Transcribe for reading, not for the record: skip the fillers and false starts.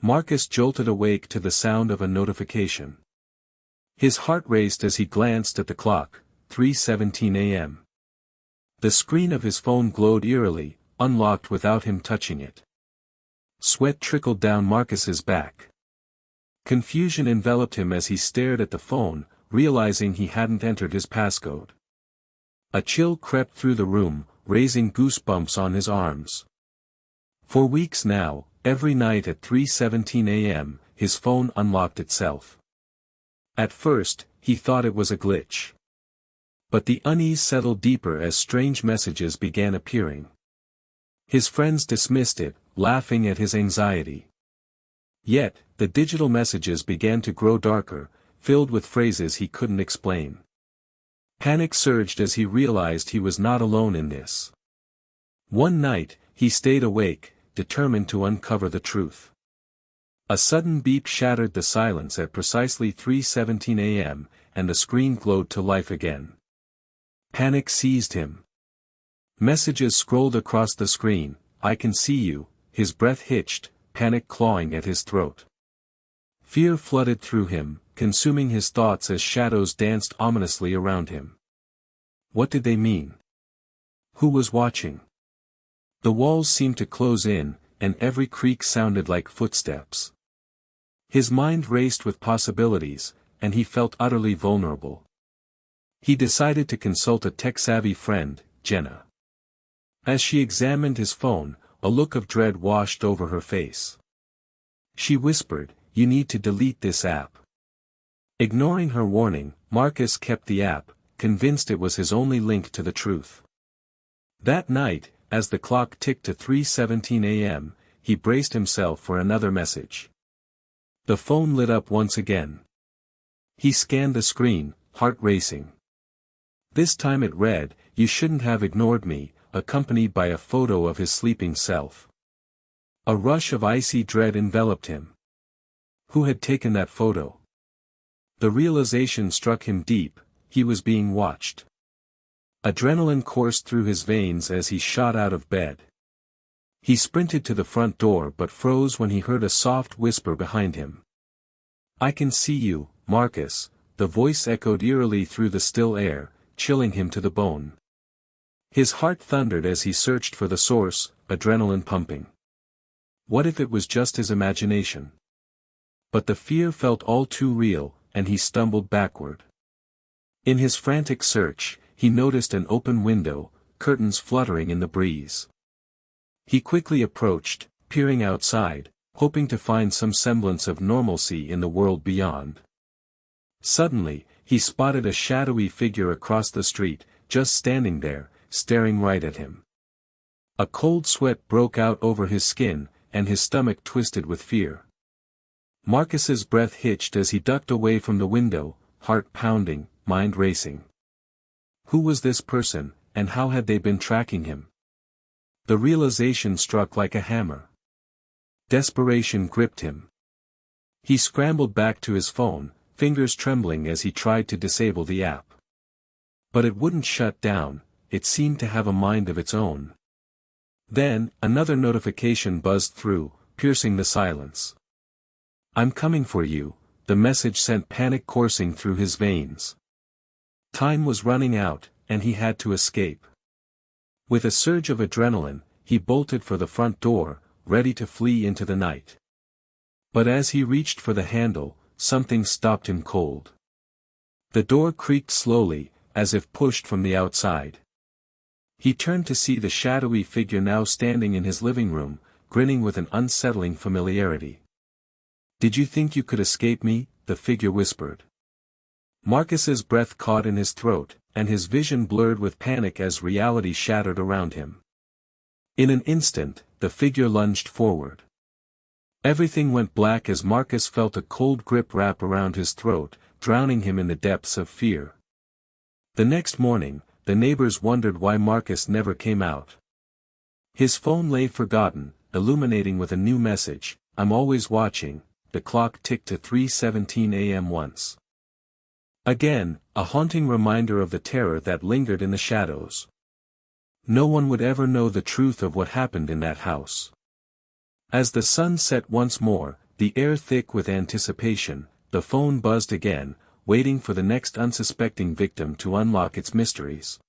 Marcus jolted awake to the sound of a notification. His heart raced as he glanced at the clock, 3:17 a.m. The screen of his phone glowed eerily, unlocked without him touching it. Sweat trickled down Marcus's back. Confusion enveloped him as he stared at the phone, realizing he hadn't entered his passcode. A chill crept through the room, raising goosebumps on his arms. For weeks now, every night at 3:17 a.m., his phone unlocked itself. At first, he thought it was a glitch. But the unease settled deeper as strange messages began appearing. His friends dismissed it, laughing at his anxiety. Yet, the digital messages began to grow darker, filled with phrases he couldn't explain. Panic surged as he realized he was not alone in this. One night, he stayed awake, determined to uncover the truth. A sudden beep shattered the silence at precisely 3:17 a.m., and the screen glowed to life again. Panic seized him. Messages scrolled across the screen. "I can see you," his breath hitched, panic clawing at his throat. Fear flooded through him, consuming his thoughts as shadows danced ominously around him. What did they mean? Who was watching? The walls seemed to close in, and every creak sounded like footsteps. His mind raced with possibilities, and he felt utterly vulnerable. He decided to consult a tech-savvy friend, Jenna. As she examined his phone, a look of dread washed over her face. She whispered, "You need to delete this app." Ignoring her warning, Marcus kept the app, convinced it was his only link to the truth. That night, as the clock ticked to 3:17 a.m., he braced himself for another message. The phone lit up once again. He scanned the screen, heart racing. This time it read, "You shouldn't have ignored me," accompanied by a photo of his sleeping self. A rush of icy dread enveloped him. Who had taken that photo? The realization struck him deep, he was being watched. Adrenaline coursed through his veins as he shot out of bed. He sprinted to the front door but froze when he heard a soft whisper behind him. "I can see you, Marcus," the voice echoed eerily through the still air, chilling him to the bone. His heart thundered as he searched for the source, adrenaline pumping. What if it was just his imagination? But the fear felt all too real, and he stumbled backward. In his frantic search, he noticed an open window, curtains fluttering in the breeze. He quickly approached, peering outside, hoping to find some semblance of normalcy in the world beyond. Suddenly, he spotted a shadowy figure across the street, just standing there, staring right at him. A cold sweat broke out over his skin, and his stomach twisted with fear. Marcus's breath hitched as he ducked away from the window, heart pounding, mind racing. Who was this person, and how had they been tracking him? The realization struck like a hammer. Desperation gripped him. He scrambled back to his phone, fingers trembling as he tried to disable the app. But it wouldn't shut down, it seemed to have a mind of its own. Then, another notification buzzed through, piercing the silence. "I'm coming for you," the message sent panic coursing through his veins. Time was running out, and he had to escape. With a surge of adrenaline, he bolted for the front door, ready to flee into the night. But as he reached for the handle, something stopped him cold. The door creaked slowly, as if pushed from the outside. He turned to see the shadowy figure now standing in his living room, grinning with an unsettling familiarity. "Did you think you could escape me?" the figure whispered. Marcus's breath caught in his throat, and his vision blurred with panic as reality shattered around him. In an instant, the figure lunged forward. Everything went black as Marcus felt a cold grip wrap around his throat, drowning him in the depths of fear. The next morning, the neighbors wondered why Marcus never came out. His phone lay forgotten, illuminating with a new message, "I'm always watching." The clock ticked to 3:17 a.m. once. Again, a haunting reminder of the terror that lingered in the shadows. No one would ever know the truth of what happened in that house. As the sun set once more, The air thick with anticipation, the phone buzzed again, waiting for the next unsuspecting victim to unlock its mysteries.